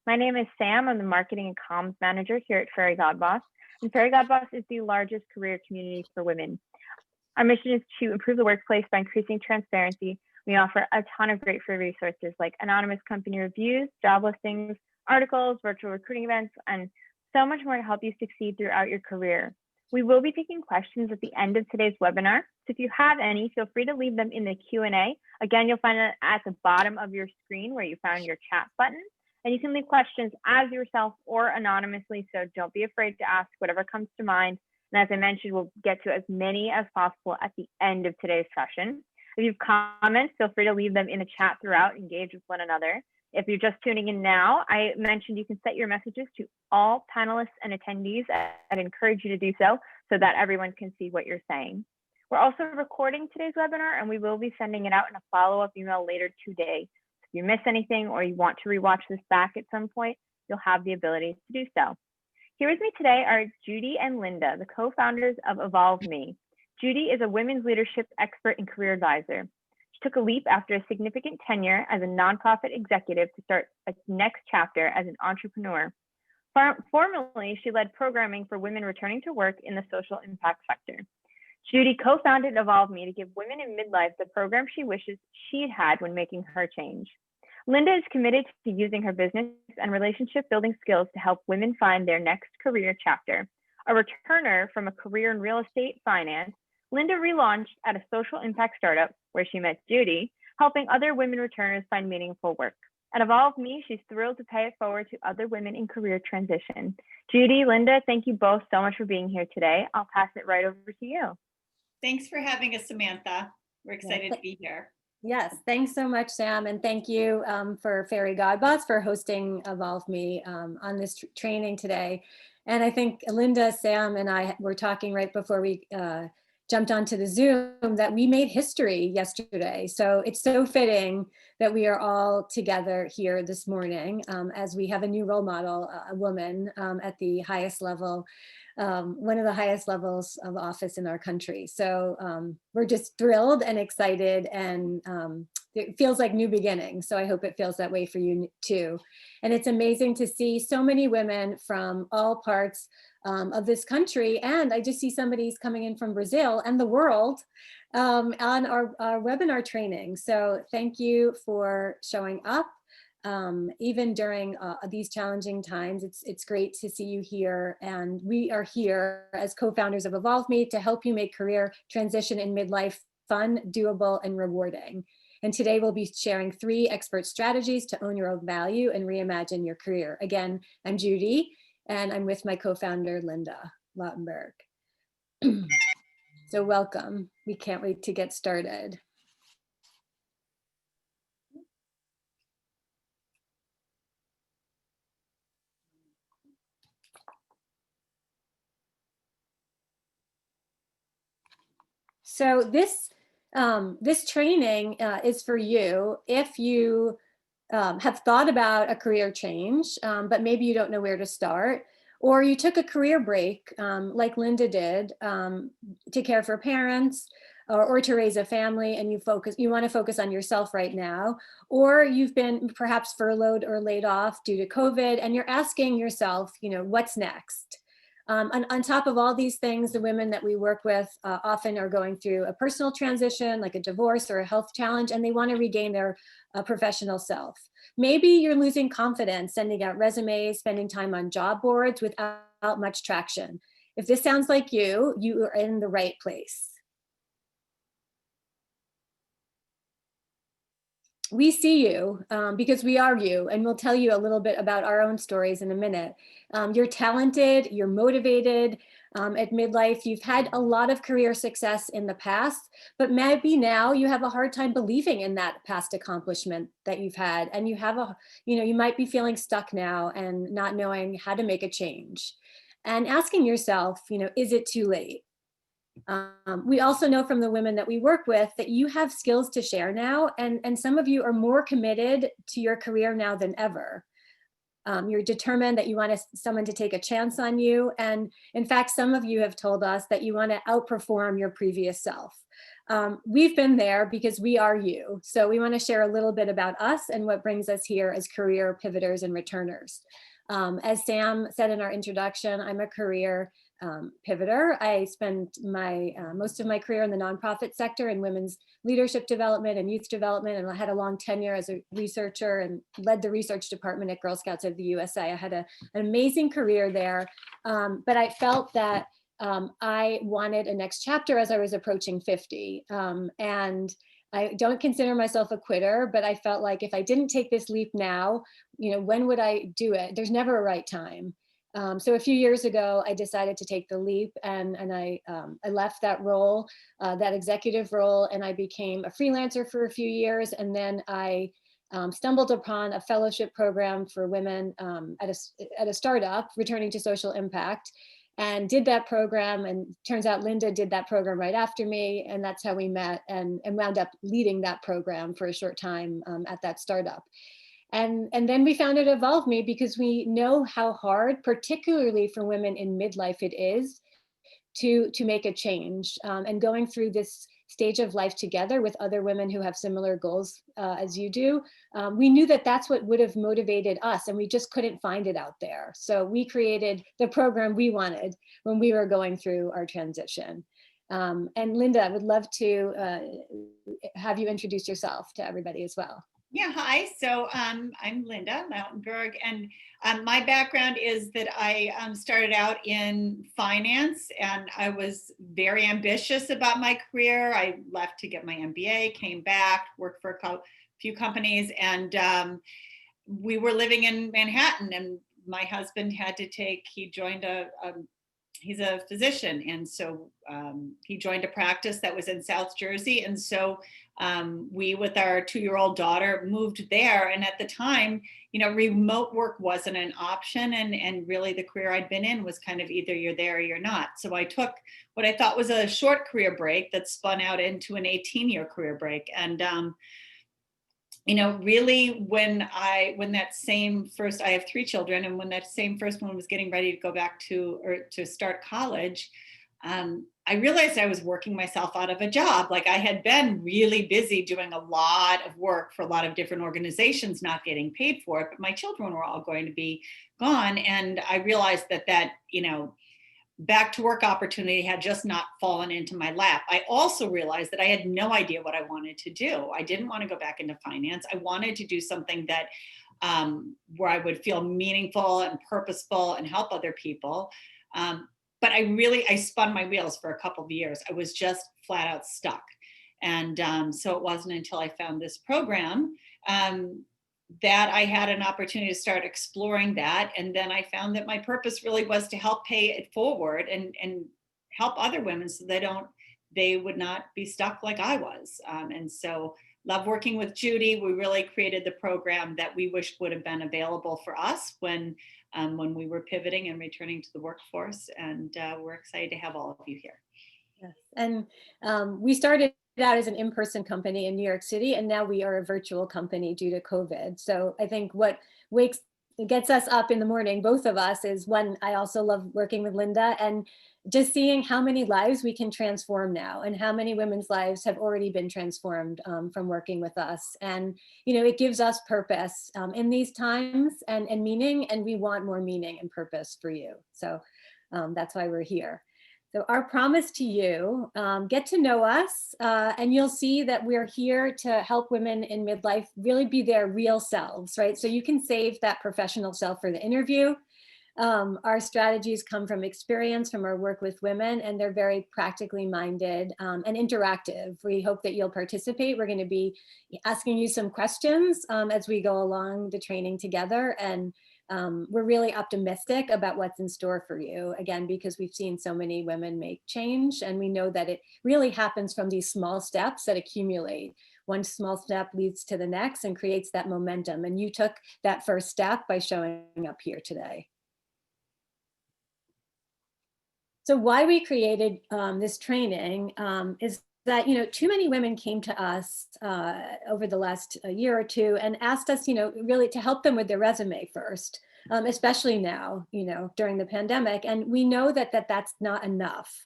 My name is Sam. I'm the Marketing and Comms Manager here at Fairy God Boss. And Fairy God Boss is the largest career community for women. Our mission is to improve the workplace by increasing transparency. We offer a ton of great free resources like anonymous company reviews, job listings, articles, virtual recruiting events, and so much more to help you succeed throughout your career. We will be taking questions at the end of today's webinar. So if you have any, feel free to leave them in the Q&A. Again, you'll find it at the bottom of your screen where you found your chat button. And you can leave questions as yourself or anonymously, so don't be afraid to ask whatever comes to mind. And as I mentioned, we'll get to as many as possible at the end of today's session. If you have comments, feel free to leave them in the chat throughout, engage with one another. If you're just tuning in now, I mentioned you can set your messages to all panelists and attendees. I'd encourage you to do so that everyone can see what you're saying. We're also recording today's webinar, and we will be sending it out in a follow-up email later today. If you miss anything or you want to rewatch this back at some point, you'll have the ability to do so. Here with me today are Judy and Linda, the co-founders of Evolve Me. Judy is a women's leadership expert and career advisor. She took a leap after a significant tenure as a nonprofit executive to start a next chapter as an entrepreneur. Formerly, she led programming for women returning to work in the social impact sector. Judy co-founded Evolve Me to give women in midlife the program she wishes she'd had when making her change. Linda is committed to using her business and relationship building skills to help women find their next career chapter. A returner from a career in real estate finance, Linda relaunched at a social impact startup where she met Judy, helping other women returners find meaningful work. At Evolve Me, she's thrilled to pay it forward to other women in career transition. Judy, Linda, thank you both so much for being here today. I'll pass it right over to you. Thanks for having us, Samantha. We're excited to be here. Yes, thanks so much, Sam. And thank you for Fairy Godboss for hosting Evolve Me on this training today. And I think Linda, Sam, and I were talking right before we jumped onto the Zoom that we made history yesterday. So it's so fitting that we are all together here this morning as we have a new role model, a woman at the highest level, one of the highest levels of office in our country. So we're just thrilled and excited, and it feels like new beginnings. So I hope it feels that way for you too. And it's amazing to see so many women from all parts of this country. And I just see somebody's coming in from Brazil and the world on our webinar training. So thank you for showing up. Even during these challenging times, it's great to see you here. And we are here as co-founders of Evolve Me to help you make career transition in midlife fun, doable, and rewarding. And today we'll be sharing 3 expert strategies to own your own value and reimagine your career. Again, I'm Judy, and I'm with my co-founder, Linda Lautenberg. So welcome. We can't wait to get started. So this training is for you if you have thought about a career change, but maybe you don't know where to start, or you took a career break like Linda did to care for parents or to raise a family, and you want to focus on yourself right now, or you've been perhaps furloughed or laid off due to COVID, and you're asking yourself, what's next? On top of all these things, the women that we work with often are going through a personal transition, like a divorce or a health challenge, and they want to regain their professional self. Maybe you're losing confidence, sending out resumes, spending time on job boards without much traction. If this sounds like you are in the right place. We see you because we are you, and we'll tell you a little bit about our own stories in a minute. You're talented, you're motivated at midlife. You've had a lot of career success in the past, but maybe now you have a hard time believing in that past accomplishment that you've had. And you have you might be feeling stuck now and not knowing how to make a change. And asking yourself, is it too late? We also know from the women that we work with that you have skills to share now, and some of you are more committed to your career now than ever. You're determined that you want someone to take a chance on you, and in fact, some of you have told us that you want to outperform your previous self. we've been there because we are you. So we want to share a little bit about us and what brings us here as career pivoters and returners. As Sam said in our introduction, I'm a career pivoter. I spent my most of my career in the nonprofit sector in women's leadership development and youth development, and I had a long tenure as a researcher and led the research department at Girl Scouts of the USA. I had an amazing career there, but I felt that I wanted a next chapter as I was approaching 50. And I don't consider myself a quitter, but I felt like if I didn't take this leap now, when would I do it? There's never a right time. So a few years ago, I decided to take the leap, and I left that role, that executive role, and I became a freelancer for a few years. And then I stumbled upon a fellowship program for women at a startup, Returning to Social Impact, and did that program. And turns out Linda did that program right after me, and that's how we met, and wound up leading that program for a short time at that startup. And then we founded Evolve Me because we know how hard, particularly for women in midlife, it is to make a change. And going through this stage of life together with other women who have similar goals as you do, we knew that that's what would have motivated us, and we just couldn't find it out there. So we created the program we wanted when we were going through our transition. And Linda, I would love to have you introduce yourself to everybody as well. Yeah, hi. So I'm Linda Lautenberg, and my background is that I started out in finance, and I was very ambitious about my career. I left to get my MBA, came back, worked for a few companies, and we were living in Manhattan, and my husband had to he joined he's a physician, and so he joined a practice that was in South Jersey, and so we, with our 2-year-old daughter, moved there. And at the time, remote work wasn't an option, and really the career I'd been in was kind of either you're there or you're not. So I took what I thought was a short career break that spun out into an 18-year career break. And really when that same first, I have 3 children, and when that same first one was getting ready to go back to start college, I realized I was working myself out of a job. Like, I had been really busy doing a lot of work for a lot of different organizations, not getting paid for it, but my children were all going to be gone. And I realized that back to work opportunity had just not fallen into my lap. I also realized that I had no idea what I wanted to do. I didn't want to go back into finance. I wanted to do something that where I would feel meaningful and purposeful and help other people. But I spun my wheels for a couple of years. I was just flat out stuck. And so it wasn't until I found this program that I had an opportunity to start exploring that. And then I found that my purpose really was to help pay it forward and help other women so they would not be stuck like I was. And so love working with Judy. We really created the program that we wished would have been available for us when we were pivoting and returning to the workforce. And we're excited to have all of you here. Yes. And we started out as an in-person company in New York City, and now we are a virtual company due to COVID. So I think what gets us up in the morning, both of us, is one, I also love working with Linda and just seeing how many lives we can transform now, and how many women's lives have already been transformed from working with us. And, it gives us purpose in these times and meaning, and we want more meaning and purpose for you. So that's why we're here. So our promise to you, get to know us, and you'll see that we're here to help women in midlife really be their real selves, right? So you can save that professional self for the interview. Our strategies come from experience, from our work with women, and they're very practically minded and interactive. We hope that you'll participate. We're going to be asking you some questions as we go along the training together, and we're really optimistic about what's in store for you, again, because we've seen so many women make change, and we know that it really happens from these small steps that accumulate. One small step leads to the next and creates that momentum. And you took that first step by showing up here today. So why we created this training is that, too many women came to us over the last year or two and asked us, really to help them with their resume first, especially now, during the pandemic. And we know that that's not enough,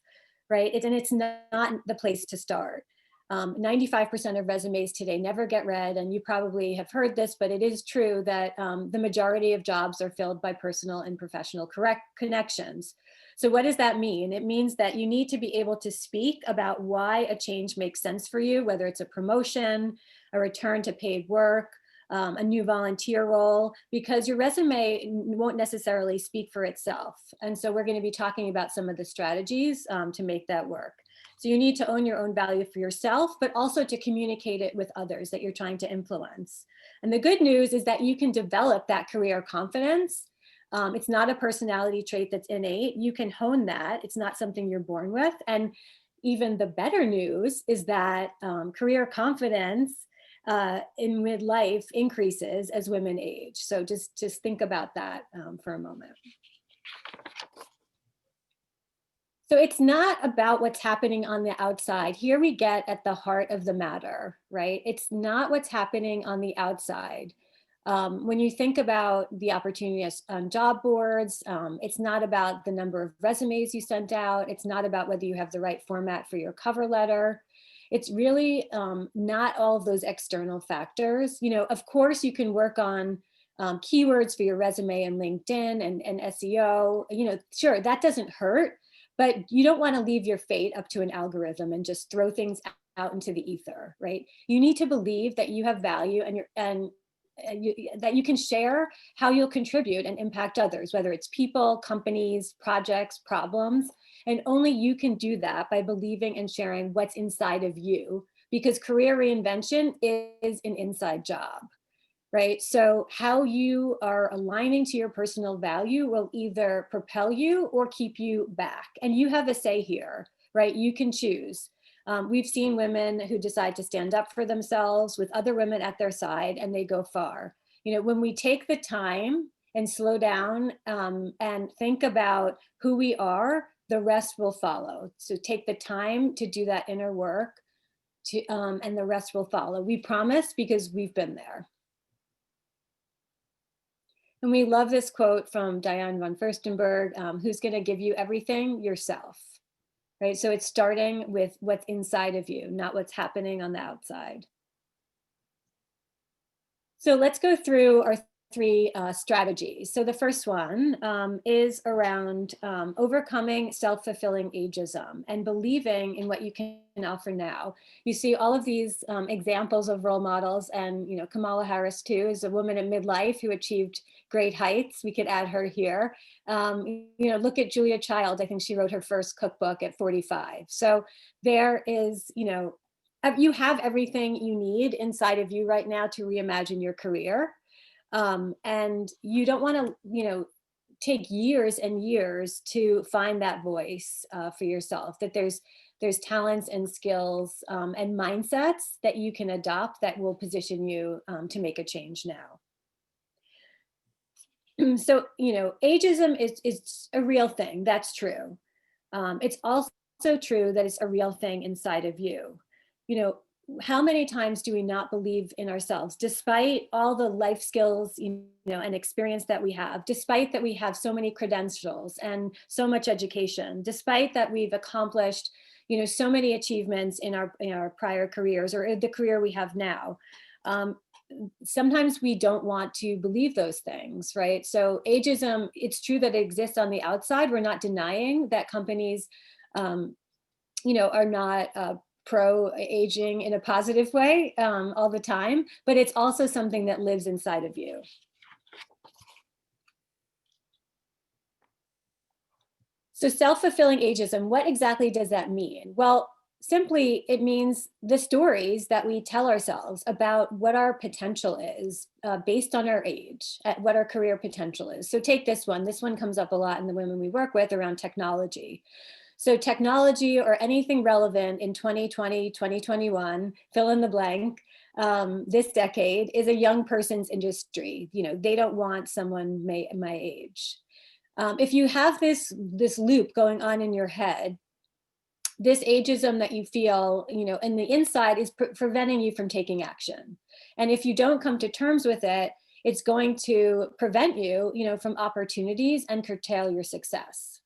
right? And it's not the place to start. 95% of resumes today never get read, and you probably have heard this, but it is true that the majority of jobs are filled by personal and professional connections. So what does that mean? It means that you need to be able to speak about why a change makes sense for you, whether it's a promotion, a return to paid work, a new volunteer role, because your resume won't necessarily speak for itself. And so we're going to be talking about some of the strategies to make that work. So you need to own your own value for yourself, but also to communicate it with others that you're trying to influence. And the good news is that you can develop that career confidence. It's not a personality trait that's innate. You can hone that. It's not something you're born with. And even the better news is that career confidence in midlife increases as women age. So just think about that for a moment. So it's not about what's happening on the outside. Here we get at the heart of the matter, right? It's not what's happening on the outside. When you think about the opportunities on job boards, it's not about the number of resumes you sent out. It's not about whether you have the right format for your cover letter. It's really not all of those external factors. You know, of course, you can work on keywords for your resume and LinkedIn and SEO. You know, sure, that doesn't hurt. But you don't want to leave your fate up to an algorithm and just throw things out into the ether, right? You need to believe that you have value and that you can share how you'll contribute and impact others, whether it's people, companies, projects, problems. And only you can do that by believing and sharing what's inside of you, because career reinvention is an inside job. Right? So how you are aligning to your personal value will either propel you or keep you back. And you have a say here, right? You can choose. We've seen women who decide to stand up for themselves with other women at their side, and they go far. You know, when we take the time and slow down and think about who we are, the rest will follow. So take the time to do that inner work and the rest will follow. We promise, because we've been there. And we love this quote from Diane von Furstenberg, who's going to give you everything? Yourself, right? So it's starting with what's inside of you, not what's happening on the outside. So let's go through our three strategies. So the first one is around overcoming self-fulfilling ageism and believing in what you can offer now. You see all of these examples of role models, and you know, Kamala Harris too is a woman in midlife who achieved great heights. We could add her here. You know, look at Julia Child. I think she wrote her first cookbook at 45. So there is, you know, you have everything you need inside of you right now to reimagine your career. And you don't want to, you know, take years and years to find that voice for yourself, that there's talents and skills and mindsets that you can adopt that will position you to make a change now. So, you know, ageism is a real thing. That's true. It's also true that it's a real thing inside of you. You know, how many times do we not believe in ourselves, despite all the life skills, you know, and experience that we have, despite that we have so many credentials and so much education, despite that we've accomplished, you know, so many achievements in our prior careers or in the career we have now. Sometimes we don't want to believe those things, right? So ageism, it's true that it exists on the outside. We're not denying that companies, you know, are not pro-aging in a positive way all the time, but it's also something that lives inside of you. So self-fulfilling ageism, what exactly does that mean? Well, simply, it means the stories that we tell ourselves about what our potential is based on our age, at what our career potential is. So take this one. This one comes up a lot in the women we work with around technology. So technology or anything relevant in 2020, 2021, fill in the blank, this decade is a young person's industry. You know, they don't want someone my age. If you have this loop going on in your head, this ageism that you feel, you know, in the inside is preventing you from taking action. And if you don't come to terms with it, it's going to prevent you, you know, from opportunities and curtail your success.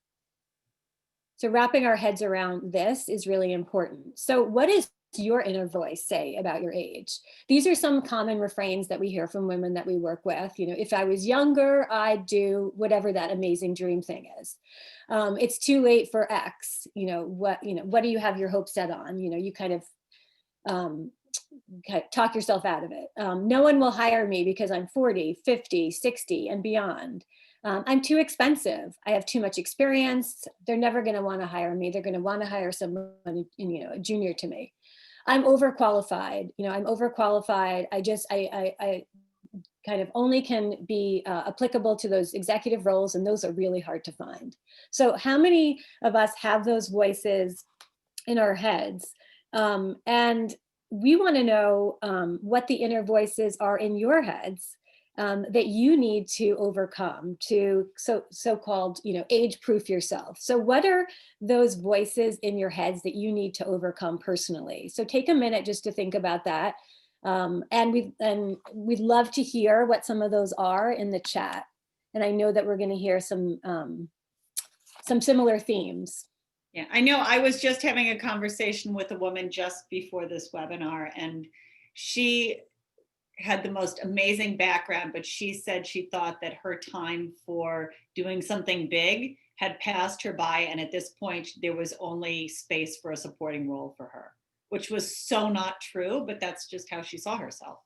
So wrapping our heads around this is really important. So what is your inner voice say about your age? These are some common refrains that we hear from women that we work with. You know, if I was younger, I'd do whatever that amazing dream thing is. It's too late for X. What do you have your hopes set on? You kind of talk yourself out of it. No one will hire me because I'm 40, 50, 60 and beyond. I'm too expensive. I have too much experience. They're never going to want to hire me. They're going to want to hire someone, a junior to me. I'm overqualified. I'm overqualified. I kind of only can be applicable to those executive roles, and those are really hard to find. So how many of us have those voices in our heads? And we want to know what the inner voices are in your heads that you need to overcome to so-called, age-proof yourself. So what are those voices in your heads that you need to overcome personally? So take a minute just to think about that. And we'd love to hear what some of those are in the chat. And I know that we're going to hear some similar themes. Yeah, I know. I was just having a conversation with a woman just before this webinar, and she had the most amazing background, but she said she thought that her time for doing something big had passed her by, and at this point there was only space for a supporting role for her, which was so not true, but that's just how she saw herself.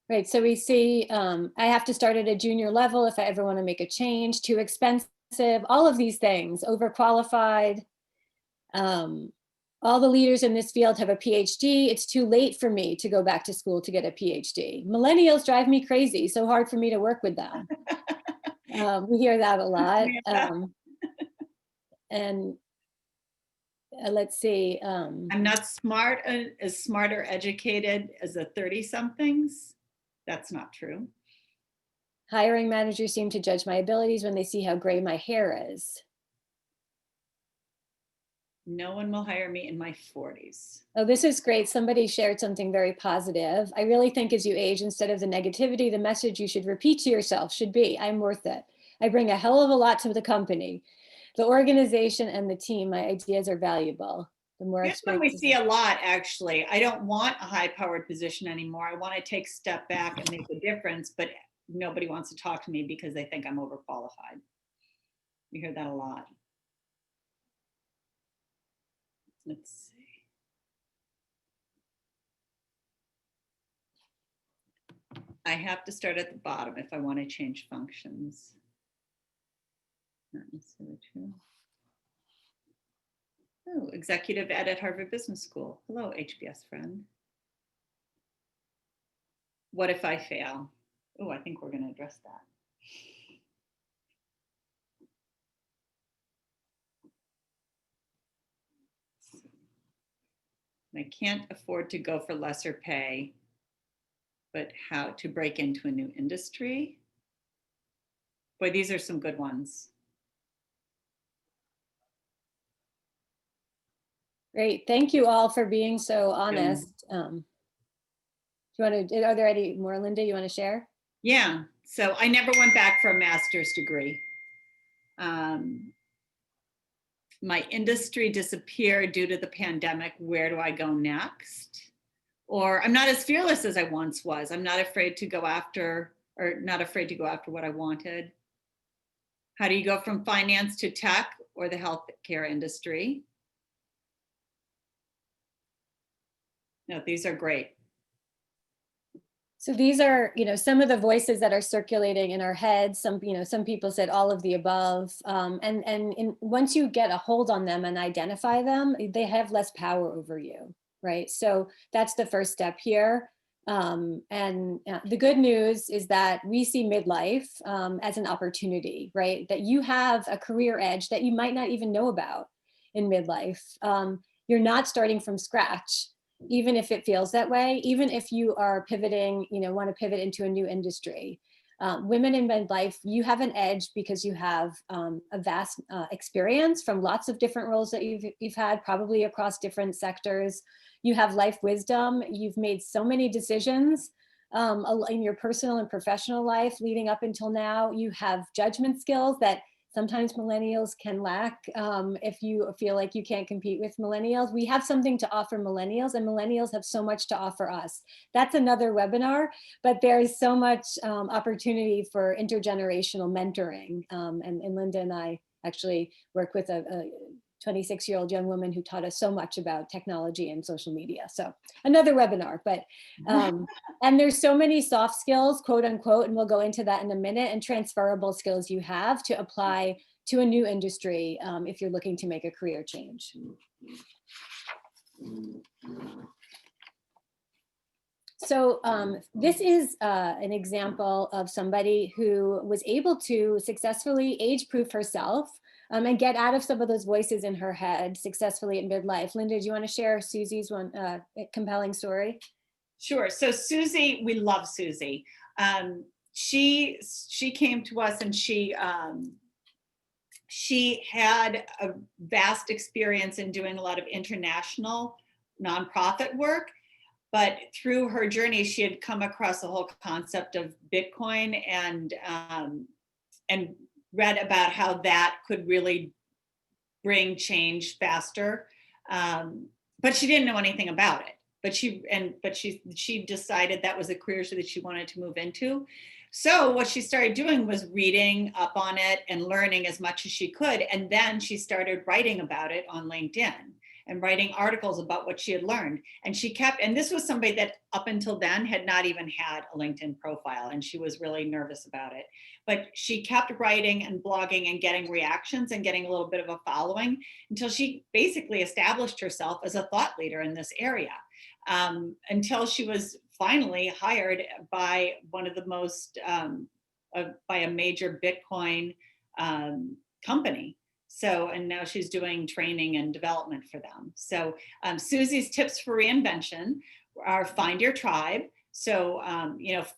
Right, so we see I have to start at a junior level if I ever want to make a change, too expensive, all of these things, overqualified. All the leaders in this field have a PhD. It's too late for me to go back to school to get a PhD. Millennials drive me crazy, so hard for me to work with them. We hear that a lot. And let's see. I'm not as smart or educated as the 30-somethings. That's not true. Hiring managers seem to judge my abilities when they see how gray my hair is. No one will hire me in my 40s. Oh, this is great. Somebody shared something very positive. I really think as you age, instead of the negativity, the message you should repeat to yourself should be, I'm worth it. I bring a hell of a lot to the company, the organization, and the team. My ideas are valuable. The more That's when we see a lot, actually. I don't want a high-powered position anymore. I want to take a step back and make a difference, but nobody wants to talk to me because they think I'm overqualified. You hear that a lot. Let's see. I have to start at the bottom if I want to change functions. Not necessarily true. Oh, executive ed at Harvard Business School. Hello, HBS friend. What if I fail? Oh, I think we're going to address that. I can't afford to go for lesser pay, but how to break into a new industry? Boy, these are some good ones. Great. Thank you all for being so honest. Do you want to, are there any more, Linda, you want to share? Yeah. So I never went back for a master's degree. My industry disappeared due to the pandemic. Where do I go next? Or I'm not as fearless as I once was. I'm not afraid to go after, or not afraid to go after what I wanted. How do you go from finance to tech or the healthcare industry? No, these are great. So these are, some of the voices that are circulating in our heads. Some people said all of the above. Once you get a hold on them and identify them, they have less power over you, right? So that's the first step here. The good news is that we see midlife as an opportunity, right? That you have a career edge that you might not even know about in midlife. You're not starting from scratch. Even if it feels that way, even if you are pivoting, want to pivot into a new industry. Women in midlife, you have an edge because you have a vast experience from lots of different roles that you've had, probably across different sectors. You have life wisdom. You've made so many decisions in your personal and professional life leading up until now. You have judgment skills that sometimes millennials can lack. If you feel like you can't compete with millennials, we have something to offer millennials, and millennials have so much to offer us. That's another webinar, but there's so much opportunity for intergenerational mentoring. And Linda and I actually work with a 26-year-old young woman who taught us so much about technology and social media. So another webinar, but, and there's so many soft skills, quote unquote, and we'll go into that in a minute, and transferable skills you have to apply to a new industry if you're looking to make a career change. So this is an example of somebody who was able to successfully age-proof herself and get out of some of those voices in her head successfully in midlife. Linda, do you want to share Susie's one compelling story? Sure. So Susie, we love Susie. She came to us, and she had a vast experience in doing a lot of international nonprofit work. But through her journey, she had come across the whole concept of Bitcoin and read about how that could really bring change faster. But she didn't know anything about it. But she decided that was a career that she wanted to move into. So what she started doing was reading up on it and learning as much as she could. And then she started writing about it on LinkedIn and writing articles about what she had learned. And she kept, and this was somebody that up until then had not even had a LinkedIn profile, and she was really nervous about it. But she kept writing and blogging and getting reactions and getting a little bit of a following until she basically established herself as a thought leader in this area. Until she was finally hired by one of the most, by a major Bitcoin company. So, and now she's doing training and development for them. So Susie's tips for reinvention are find your tribe. So,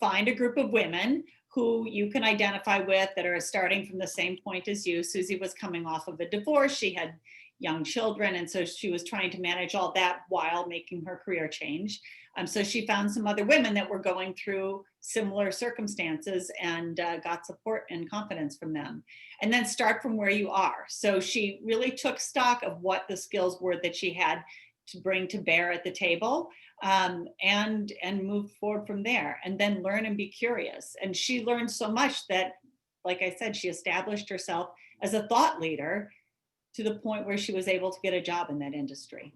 find a group of women who you can identify with that are starting from the same point as you. Susie was coming off of a divorce. She had young children. And so she was trying to manage all that while making her career change. So she found some other women that were going through similar circumstances and got support and confidence from them. And then start from where you are. So she really took stock of what the skills were that she had to bring to bear at the table, and move forward from there, and then learn and be curious. And she learned so much that, like I said, she established herself as a thought leader to the point where she was able to get a job in that industry.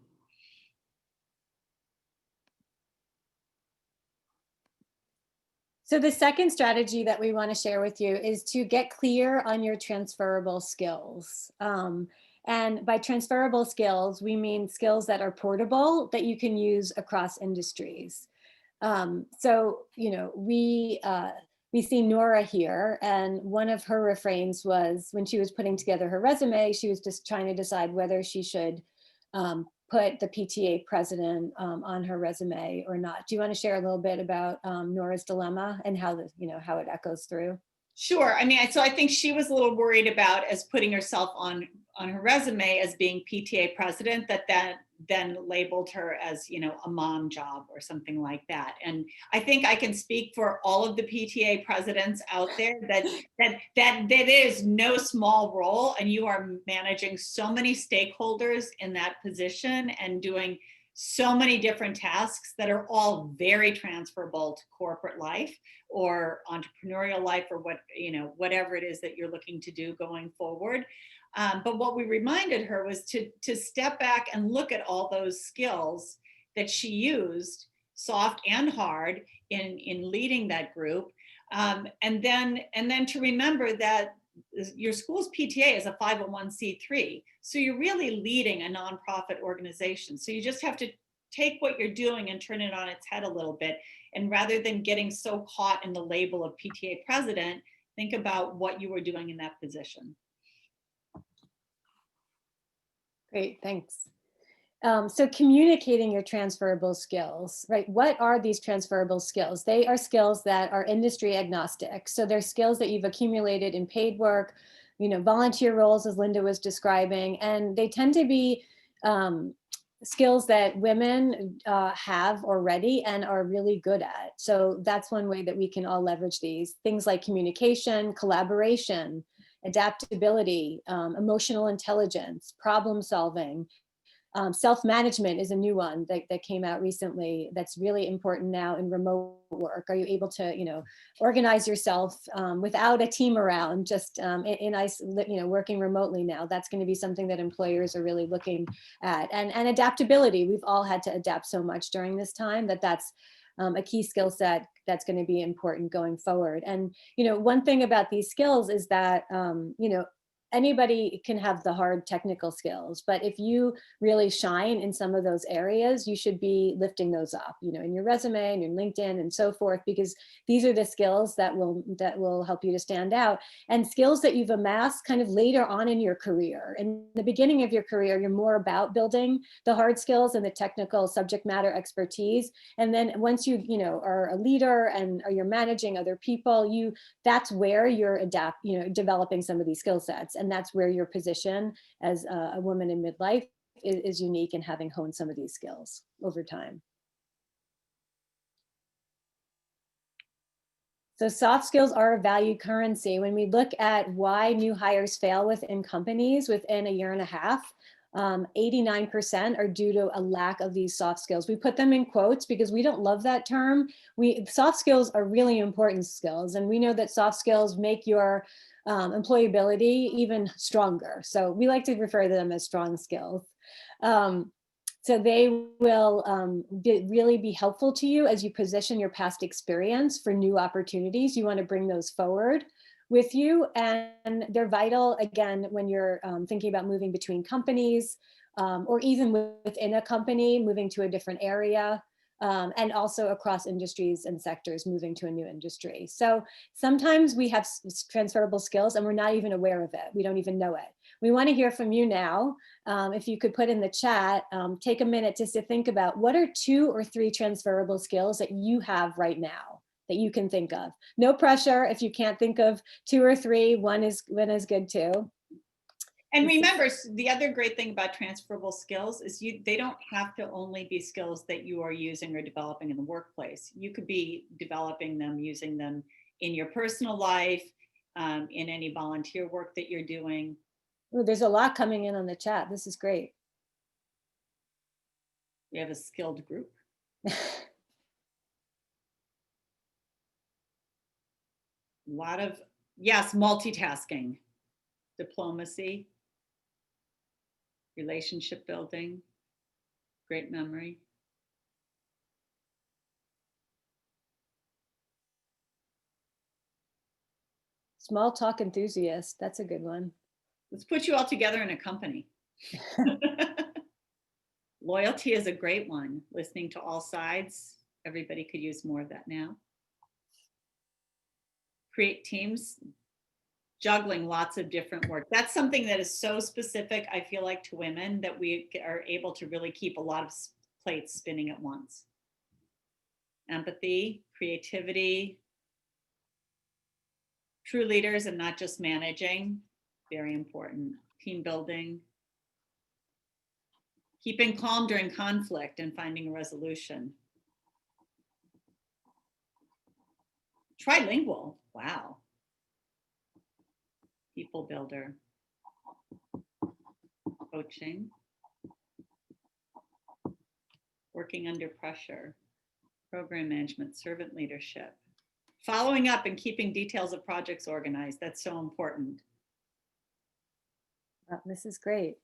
So the second strategy that we want to share with you is to get clear on your transferable skills. And by transferable skills, we mean skills that are portable, that you can use across industries. So, we see Nora here, and one of her refrains was when she was putting together her resume, she was just trying to decide whether she should put the PTA president on her resume or not. Do you want to share a little bit about Nora's dilemma and how how it echoes through? Sure. I mean, so I think she was a little worried about as putting herself on her resume as being PTA president, that then labeled her as, a mom job or something like that. And I think I can speak for all of the PTA presidents out there that is no small role, and you are managing so many stakeholders in that position and doing so many different tasks that are all very transferable to corporate life or entrepreneurial life, or whatever it is that you're looking to do going forward. But what we reminded her was to step back and look at all those skills that she used, soft and hard, in leading that group, and then to remember that your school's PTA is a 501c3, so you're really leading a nonprofit organization. So you just have to take what you're doing and turn it on its head a little bit, and rather than getting so caught in the label of PTA president, think about what you were doing in that position. Great, thanks. So communicating your transferable skills, right? What are these transferable skills? They are skills that are industry agnostic. So they're skills that you've accumulated in paid work, volunteer roles, as Linda was describing, and they tend to be skills that women have already and are really good at. So that's one way that we can all leverage these. Things like communication, collaboration, adaptability, emotional intelligence, problem solving. Self-management is a new one that came out recently that's really important now in remote work. Are you able to, organize yourself without a team around, just working remotely now? That's going to be something that employers are really looking at. And adaptability, we've all had to adapt so much during this time that's a key skill set that's going to be important going forward. And, one thing about these skills is that, anybody can have the hard technical skills, but if you really shine in some of those areas, you should be lifting those up, in your resume and your LinkedIn and so forth, because these are the skills that will help you to stand out, and skills that you've amassed kind of later on in your career. In the beginning of your career, you're more about building the hard skills and the technical subject matter expertise. And then once you, are a leader and you're managing other people, that's where you're developing some of these skill sets. And that's where your position as a woman in midlife is unique in having honed some of these skills over time. So soft skills are a value currency. When we look at why new hires fail within companies within a year and a half, 89% are due to a lack of these soft skills. We put them in quotes because we don't love that term. Soft skills are really important skills, and we know that soft skills make your employability even stronger. So we like to refer to them as strong skills. So they will really be helpful to you as you position your past experience for new opportunities. You want to bring those forward with you, and they're vital, again, when you're thinking about moving between companies, or even within a company, moving to a different area, and also across industries and sectors, moving to a new industry. So sometimes we have transferable skills and we're not even aware of it. We don't even know it. We want to hear from you now. If you could put in the chat, take a minute just to think about what are 2 or 3 transferable skills that you have right now that you can think of. No pressure. If you can't think of 2 or 3, one is good too. And remember, the other great thing about transferable skills is they don't have to only be skills that you are using or developing in the workplace. You could be developing them, using them in your personal life, in any volunteer work that you're doing. Ooh, there's a lot coming in on the chat. This is great. We have a skilled group. A lot of, yes, multitasking, diplomacy, relationship building, great memory. Small talk enthusiast, that's a good one. Let's put you all together in a company. Loyalty is a great one. Listening to all sides. Everybody could use more of that now. Create teams. Juggling lots of different work. That's something that is so specific, I feel like, to women, that we are able to really keep a lot of plates spinning at once. Empathy, creativity, true leaders and not just managing, very important. Team building, keeping calm during conflict and finding a resolution. Trilingual, wow. People builder, coaching, working under pressure, program management, servant leadership, following up and keeping details of projects organized. That's so important. This is great.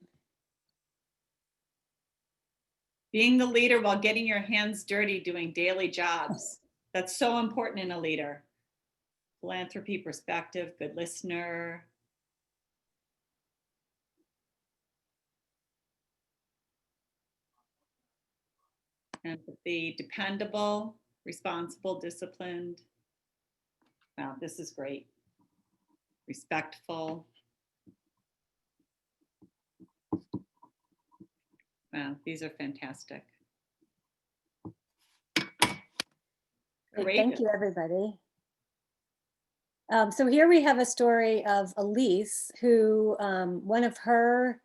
Being the leader while getting your hands dirty doing daily jobs. That's so important in a leader. Philanthropy, perspective, good listener. Empathy, dependable, responsible, disciplined. Wow, this is great. Respectful. Wow, these are fantastic. Great, thank you, everybody. So here we have a story of Elise, who one of her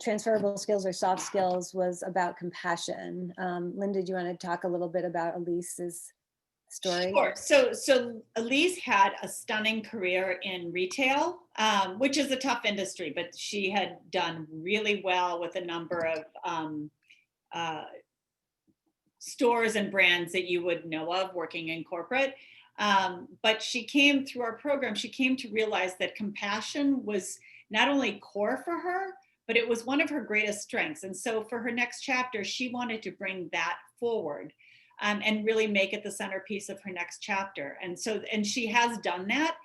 transferable skills or soft skills was about compassion. Linda, do you want to talk a little bit about Elise's story? Sure. So Elise had a stunning career in retail, which is a tough industry, but she had done really well with a number of stores and brands that you would know of working in corporate. But she came through our program, she came to realize that compassion was not only core for her, but it was one of her greatest strengths. And so for her next chapter, she wanted to bring that forward and really make it the centerpiece of her next chapter. And she has done that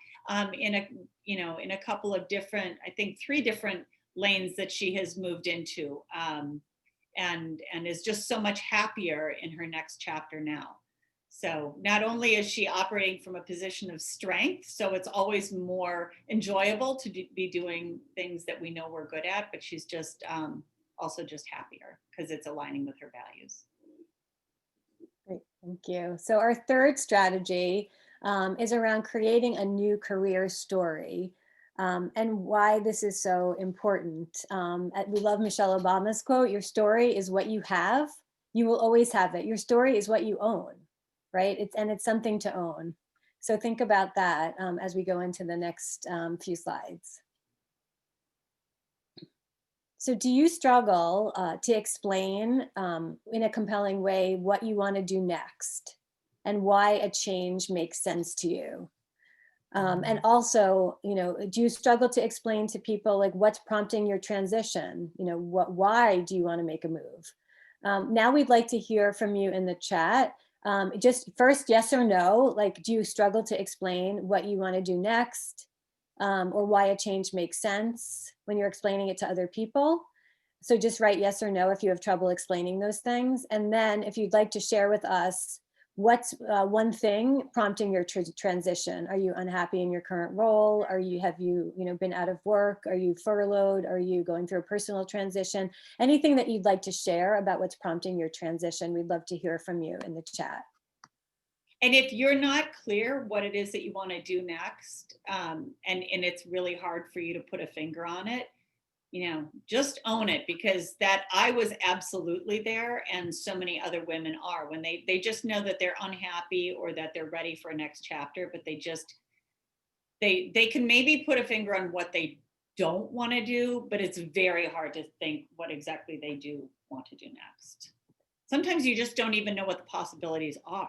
in a couple of different, I think 3 different lanes that she has moved into. And is just so much happier in her next chapter now. So not only is she operating from a position of strength, so it's always more enjoyable to be doing things that we know we're good at, but she's just also just happier because it's aligning with her values. Great, thank you. So our third strategy is around creating a new career story. And why this is so important. We love Michelle Obama's quote, your story is what you have, you will always have it. Your story is what you own, right? It's something to own. So think about that as we go into the next few slides. So do you struggle to explain in a compelling way what you want to do next and why a change makes sense to you? And also, do you struggle to explain to people like what's prompting your transition? Why do you want to make a move? Now we'd like to hear from you in the chat. Just first, yes or no, like, do you struggle to explain what you want to do next or why a change makes sense when you're explaining it to other people? So just write yes or no if you have trouble explaining those things. And then if you'd like to share with us what's one thing prompting your transition? Are you unhappy in your current role? Have you been out of work? Are you furloughed? Are you going through a personal transition? Anything that you'd like to share about what's prompting your transition, we'd love to hear from you in the chat. And if you're not clear what it is that you want to do next, and it's really hard for you to put a finger on it, just own it, because that I was absolutely there, and so many other women are, when they just know that they're unhappy or that they're ready for a next chapter, but they can maybe put a finger on what they don't want to do, but it's very hard to think what exactly they do want to do next. Sometimes you just don't even know what the possibilities are.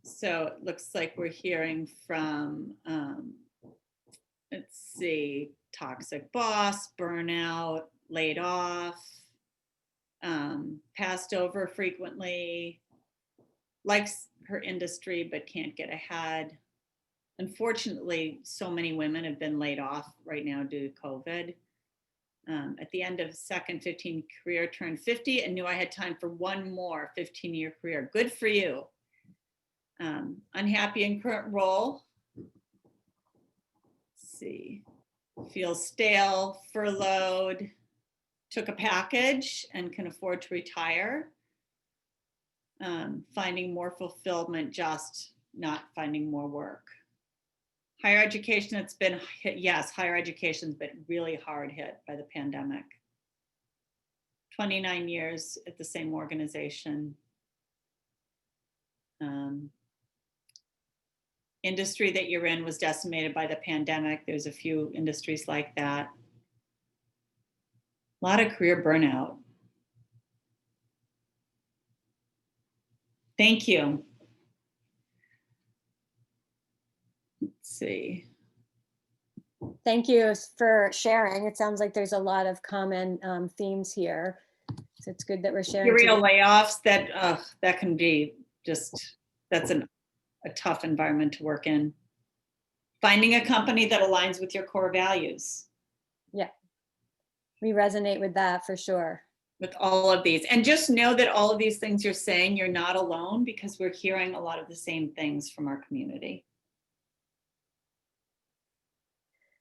So it looks like we're hearing from let's see, toxic boss, burnout, laid off, passed over frequently, likes her industry but can't get ahead. Unfortunately, so many women have been laid off right now due to COVID. At the end of second 15 career, turned 50 and knew I had time for one more 15-year career. Good for you. Unhappy in current role. See, feels stale, furloughed, took a package and can afford to retire. Finding more fulfillment, just not finding more work. Higher education, it's been hit, yes, higher education's been really hard hit by the pandemic. 29 years at the same organization. Industry that you're in was decimated by the pandemic. There's a few industries like that. A lot of career burnout. Thank you. Let's see. Thank you for sharing. It sounds like there's a lot of common themes here. So it's good that we're sharing. Real layoffs, that can be just, that's a tough environment to work in. Finding a company that aligns with your core values. Yeah, we resonate with that for sure. With all of these. And just know that all of these things you're saying, you're not alone, because we're hearing a lot of the same things from our community.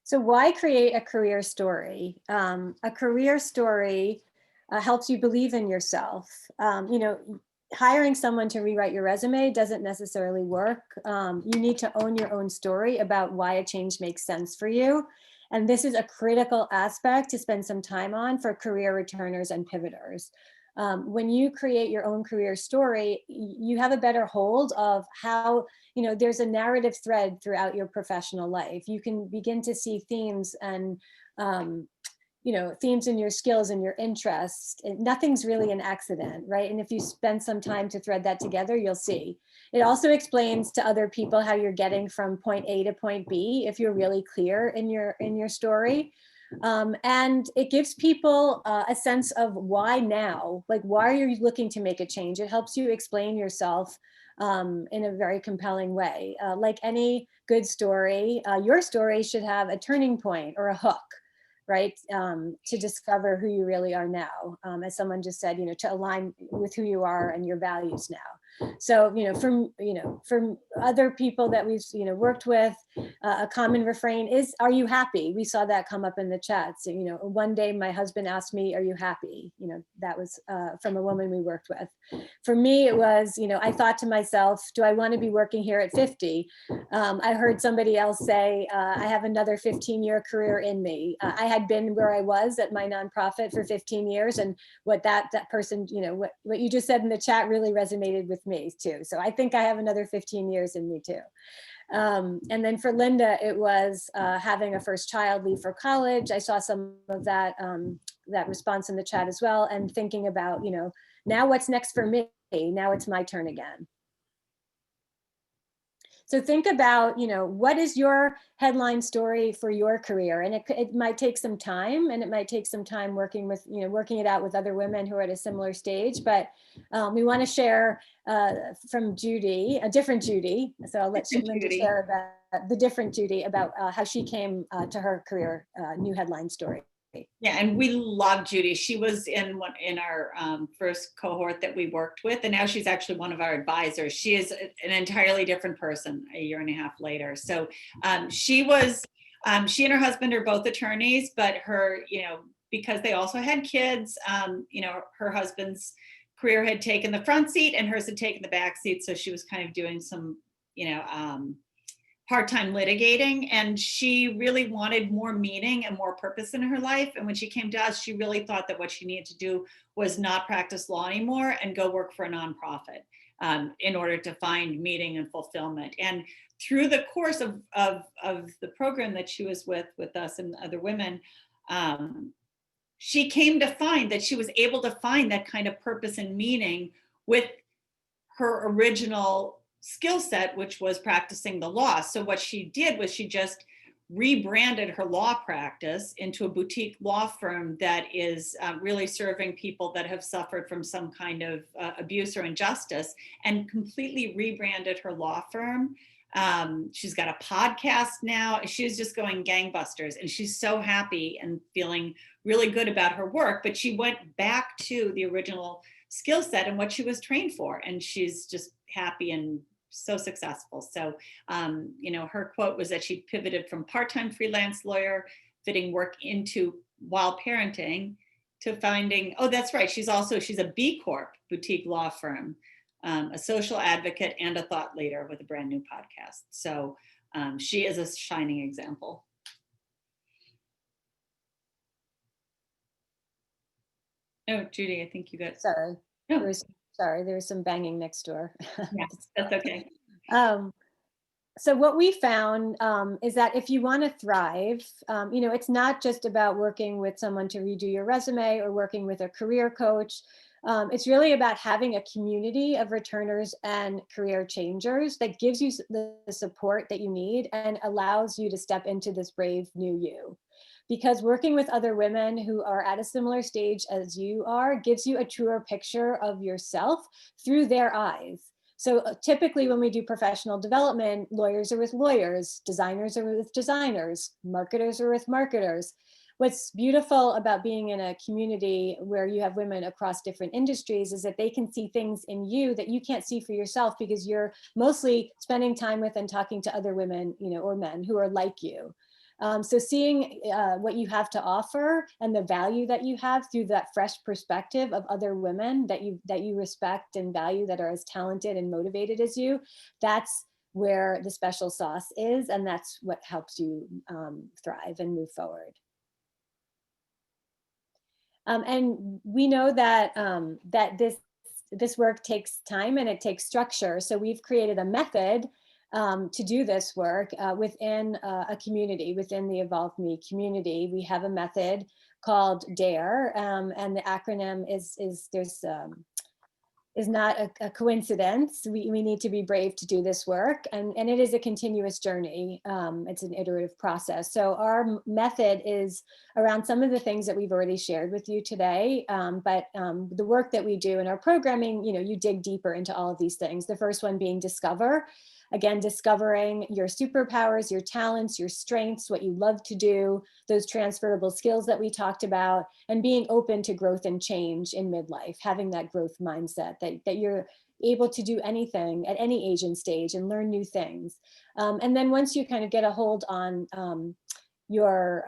So why create a career story? A career story helps you believe in yourself. Hiring someone to rewrite your resume doesn't necessarily work. You need to own your own story about why a change makes sense for you. And this is a critical aspect to spend some time on for career returners and pivoters. When you create your own career story, you have a better hold of how, there's a narrative thread throughout your professional life. You can begin to see themes and, themes in your skills and your interests. Nothing's really an accident, right? And if you spend some time to thread that together, you'll see. It also explains to other people how you're getting from point A to point B if you're really clear in your story. And it gives people a sense of why now, like why are you looking to make a change? It helps you explain yourself in a very compelling way. Like any good story, your story should have a turning point or a hook, right? To discover who you really are now. As someone just said, to align with who you are and your values now. So, from other people that we've, worked with, a common refrain is, are you happy? We saw that come up in the chats. One day my husband asked me, are you happy? That was from a woman we worked with. For me, it was, I thought to myself, do I want to be working here at 50? I heard somebody else say, I have another 15-year career in me. I had been where I was at my nonprofit for 15 years. And what that person, what you just said in the chat really resonated with me too. So I think I have another 15 years in me too. And then for Linda, it was having a first child, leave for college. I saw some of that, that response in the chat as well. And thinking about, now what's next for me? Now it's my turn again. So think about, what is your headline story for your career? And it might take some time, and it might take some time working it out with other women who are at a similar stage. But we want to share from Judy, a different Judy. So I'll let Linda share about the different Judy about how she came to her career new headline story. Yeah, and we love Judy. She was in our first cohort that we worked with, and now she's actually one of our advisors. She is an entirely different person a year and a half later. So she and her husband are both attorneys, but her, because they also had kids, her husband's career had taken the front seat and hers had taken the back seat. So she was kind of doing some, part-time litigating, and she really wanted more meaning and more purpose in her life. And when she came to us, she really thought that what she needed to do was not practice law anymore and go work for a nonprofit in order to find meaning and fulfillment. And through the course of the program that she was with us and other women, she came to find that she was able to find that kind of purpose and meaning with her original skill set, which was practicing the law. So what she did was she just rebranded her law practice into a boutique law firm that is really serving people that have suffered from some kind of abuse or injustice, and completely rebranded her law firm. She's got a podcast now. She's just going gangbusters, and she's so happy and feeling really good about her work. But she went back to the original skill set and what she was trained for, and she's just happy and so successful. So, her quote was that she pivoted from part-time freelance lawyer, fitting work into while parenting, to finding, oh, that's right, she's a B Corp boutique law firm, a social advocate, and a thought leader with a brand new podcast. So she is a shining example. Oh, Judy, I think you got. Sorry. No. There was some banging next door. Yeah, that's okay. So what we found is that if you want to thrive, it's not just about working with someone to redo your resume or working with a career coach. It's really about having a community of returners and career changers that gives you the support that you need and allows you to step into this brave new you. Because working with other women who are at a similar stage as you are gives you a truer picture of yourself through their eyes. So typically when we do professional development, lawyers are with lawyers, designers are with designers, marketers are with marketers. What's beautiful about being in a community where you have women across different industries is that they can see things in you that you can't see for yourself because you're mostly spending time with and talking to other women, or men who are like you. So seeing what you have to offer and the value that you have through that fresh perspective of other women that you respect and value, that are as talented and motivated as you, that's where the special sauce is, and that's what helps you thrive and move forward. And we know that that this work takes time and it takes structure. So we've created a method to do this work within a community, within the Evolve Me community. We have a method called DARE, and the acronym is not a coincidence. We need to be brave to do this work, and it is a continuous journey. It's an iterative process. So our method is around some of the things that we've already shared with you today, but the work that we do in our programming, you dig deeper into all of these things. The first one being discover. Again, discovering your superpowers, your talents, your strengths, what you love to do, those transferable skills that we talked about, and being open to growth and change in midlife, having that growth mindset that you're able to do anything at any age and stage and learn new things. And then once you kind of get a hold on your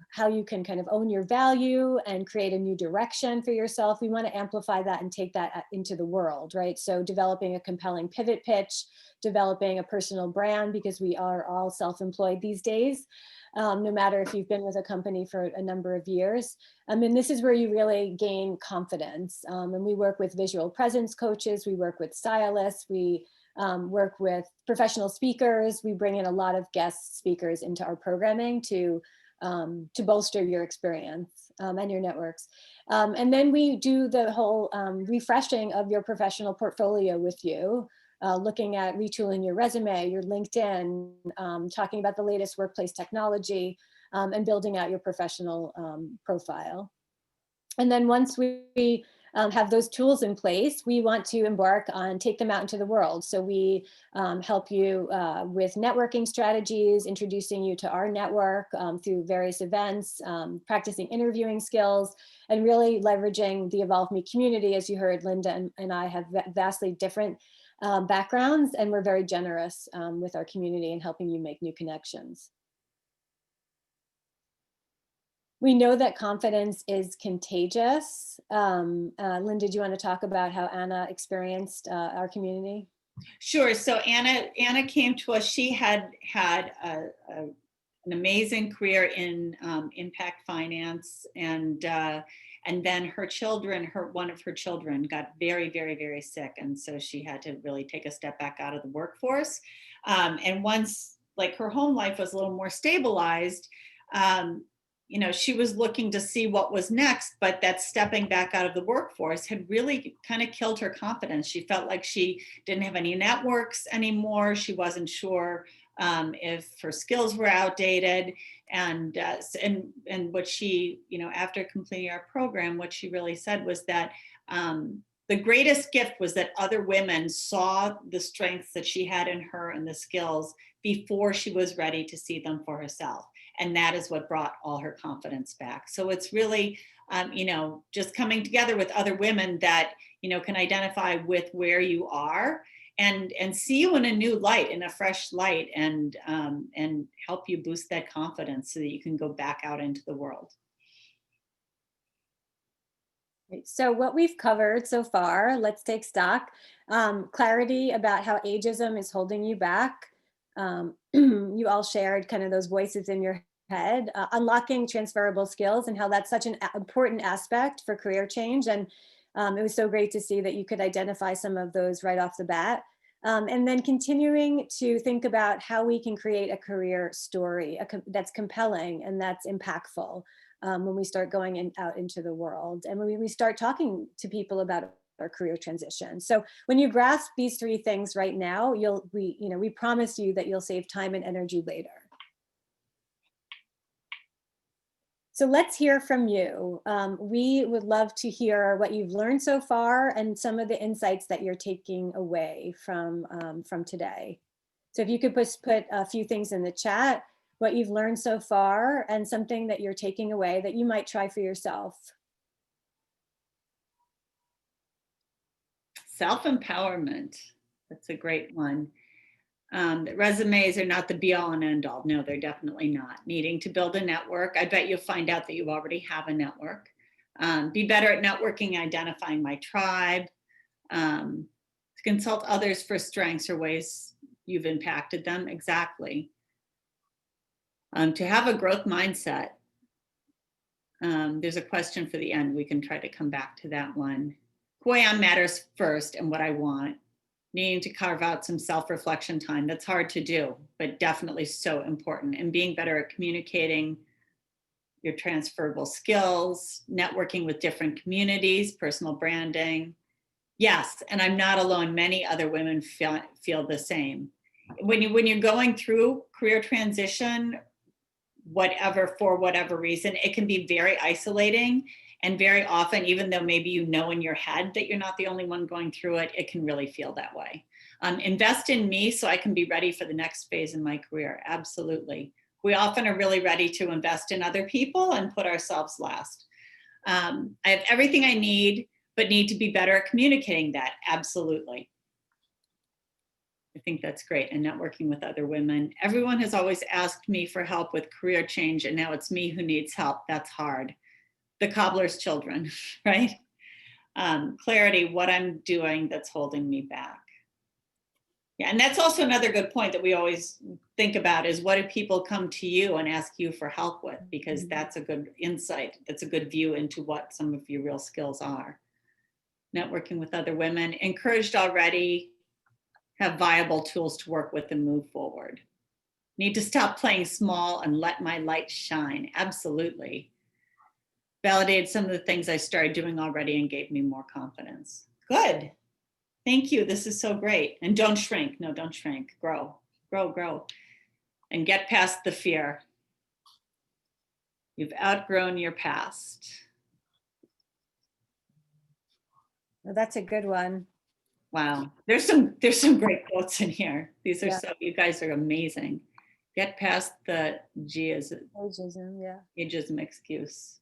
how you can kind of own your value and create a new direction for yourself, we want to amplify that and take that into the world, right? So developing a compelling pivot pitch, developing a personal brand, because we are all self-employed these days, no matter if you've been with a company for a number of years. And this is where you really gain confidence. And we work with visual presence coaches, we work with stylists, we work with professional speakers. We bring in a lot of guest speakers into our programming to bolster your experience and your networks. And then we do the whole refreshing of your professional portfolio with you, looking at retooling your resume, your LinkedIn, talking about the latest workplace technology, and building out your professional profile. And then once we have those tools in place, we want to embark on take them out into the world. So we help you with networking strategies, introducing you to our network through various events, practicing interviewing skills, and really leveraging the Evolve Me community. As you heard, Linda and I have vastly different backgrounds, and we're very generous with our community and helping you make new connections. We know that confidence is contagious. Linda, do you want to talk about how Anna experienced our community? Sure. So Anna came to us. She had an amazing career in impact finance, and then her children, one of her children got very, very, very sick, and so she had to really take a step back out of the workforce. And once, like, her home life was a little more stabilized, she was looking to see what was next, but that stepping back out of the workforce had really kind of killed her confidence. She felt like she didn't have any networks anymore. She wasn't sure if her skills were outdated. And what she, after completing our program, what she really said was that the greatest gift was that other women saw the strengths that she had in her and the skills before she was ready to see them for herself. And that is what brought all her confidence back. So it's really, just coming together with other women that, can identify with where you are and see you in a new light, in a fresh light, and help you boost that confidence so that you can go back out into the world. So what we've covered so far, let's take stock. Clarity about how ageism is holding you back. You all shared kind of those voices in your head, unlocking transferable skills and how that's such an important aspect for career change. And it was so great to see that you could identify some of those right off the bat. And then continuing to think about how we can create a career story that's compelling and that's impactful when we start going out into the world and when we start talking to people about our career transition. So when you grasp these three things right now, we promise you that you'll save time and energy later. So let's hear from you. We would love to hear what you've learned so far and some of the insights that you're taking away from today. So if you could put a few things in the chat, what you've learned so far and something that you're taking away that you might try for yourself. Self-empowerment, that's a great one. Resumes are not the be all and end all. No, they're definitely not. Needing to build a network. I bet you'll find out that you already have a network. Be better at networking, identifying my tribe. To consult others for strengths or ways you've impacted them. Exactly. To have a growth mindset. There's a question for the end. We can try to come back to that one. Who I am matters first and what I want. Needing to carve out some self-reflection time. That's hard to do, but definitely so important. And being better at communicating your transferable skills, networking with different communities, personal branding. Yes, and I'm not alone. Many other women feel the same. When you're going through career transition, for whatever reason, it can be very isolating. And very often, even though maybe you know in your head that you're not the only one going through it, it can really feel that way. Invest in me so I can be ready for the next phase in my career. Absolutely. We often are really ready to invest in other people and put ourselves last. I have everything I need, but need to be better at communicating that. Absolutely. I think that's great. And networking with other women. Everyone has always asked me for help with career change, and now it's me who needs help. That's hard. The cobbler's children, right? Clarity, what I'm doing that's holding me back. Yeah, and that's also another good point that we always think about is what do people come to you and ask you for help with? Because that's a good insight. That's a good view into what some of your real skills are. Networking with other women, encouraged already, have viable tools to work with and move forward. Need to stop playing small and let my light shine. Absolutely. Validated some of the things I started doing already and gave me more confidence. Good. Thank you. This is so great. And don't shrink. No, don't shrink. Grow, grow, grow. And get past the fear. You've outgrown your past. Well, that's a good one. Wow. There's some great quotes in here. These are you guys are amazing. Get past the ageism, ageism excuse.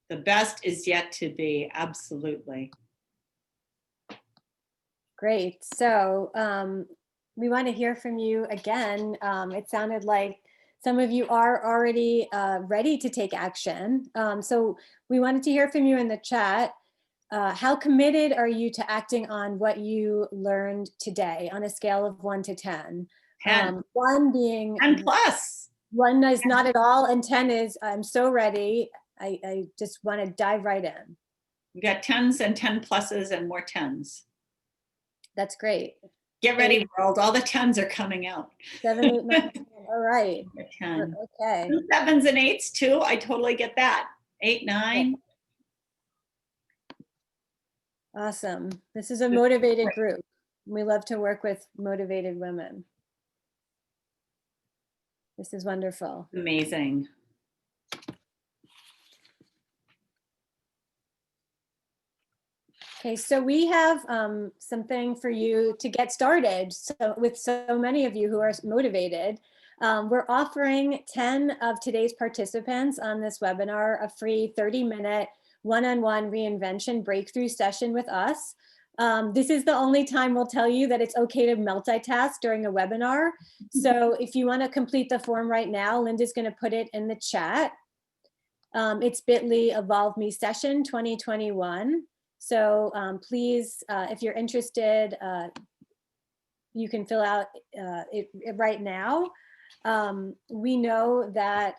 The best is yet to be. Absolutely. Great. So we want to hear from you again. It sounded like some of you are already ready to take action. So we wanted to hear from you in the chat. How committed are you to acting on what you learned today on a scale of 1 to 10? 10. 1 being 10 plus. 1 is not at all, and 10 is I'm so ready. I just want to dive right in. We got 10s and 10 pluses and more 10s. That's great. Get ready, world. All the 10s are coming out. 7, 8, 9, 10. All right. 10. Okay. 7s and 8s too. I totally get that. 8, 9. Awesome. This is a motivated group. We love to work with motivated women. This is wonderful. Amazing. Okay, so we have something for you to get started. So with so many of you who are motivated, we're offering 10 of today's participants on this webinar a free 30-minute one-on-one reinvention breakthrough session with us. This is the only time we'll tell you that it's okay to multitask during a webinar. So if you want to complete the form right now, Linda's going to put it in the chat. It's bit.ly Evolve Me Session 2021. So please, if you're interested, you can fill out it right now. We know that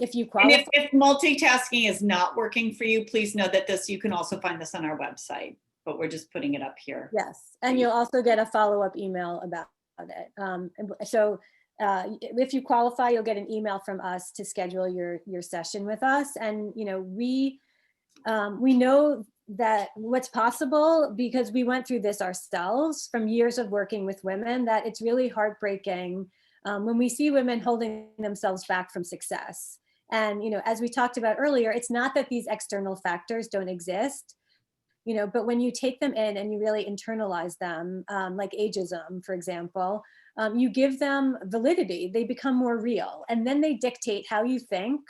if you qualify. And if multitasking is not working for you, please know that you can also find this on our website, but we're just putting it up here. Yes, and you'll also get a follow-up email about it. So if you qualify, you'll get an email from us to schedule your session with us. And we know that what's possible because we went through this ourselves from years of working with women, that it's really heartbreaking when we see women holding themselves back from success. And, as we talked about earlier, it's not that these external factors don't exist, but when you take them in and you really internalize them, like ageism, for example, you give them validity, they become more real, and then they dictate how you think,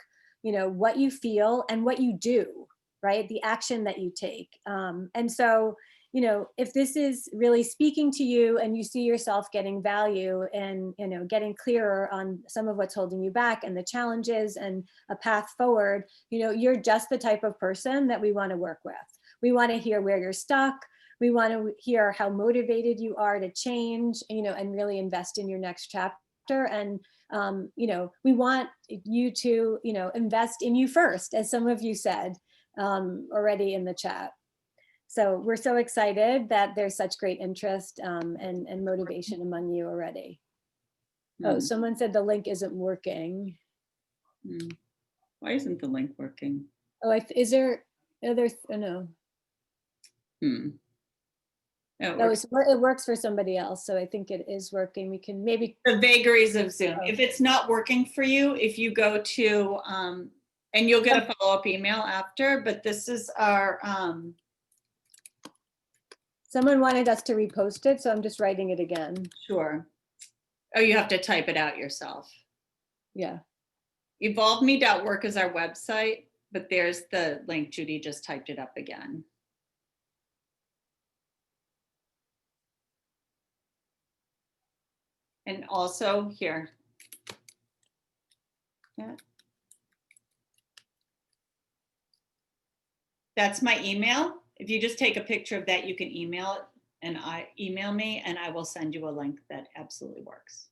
what you feel and what you do, right? The action that you take. And so, if this is really speaking to you and you see yourself getting value and, getting clearer on some of what's holding you back and the challenges and a path forward, you're just the type of person that we want to work with. We want to hear where you're stuck. We want to hear how motivated you are to change, and really invest in your next chapter. after. And, you know, we want you to, you know, invest in you first, as some of you said already in the chat. So we're so excited that there's such great interest and motivation among you already. Oh, someone said the link isn't working. Why isn't the link working? Oh, is there, oh, there's, oh no. No, it works for somebody else. So I think it is working. We can maybe. The vagaries of Zoom. Oh. If it's not working for you, if you go to, and you'll get a follow-up email after, but this is our. Someone wanted us to repost it, so I'm just writing it again. Sure. Oh, you have to type it out yourself. Yeah. EvolveMe.work is our website, but there's the link. Judy just typed it up again. And also here. Yeah. That's my email. If you just take a picture of that, you can email it and email me and I will send you a link that absolutely works.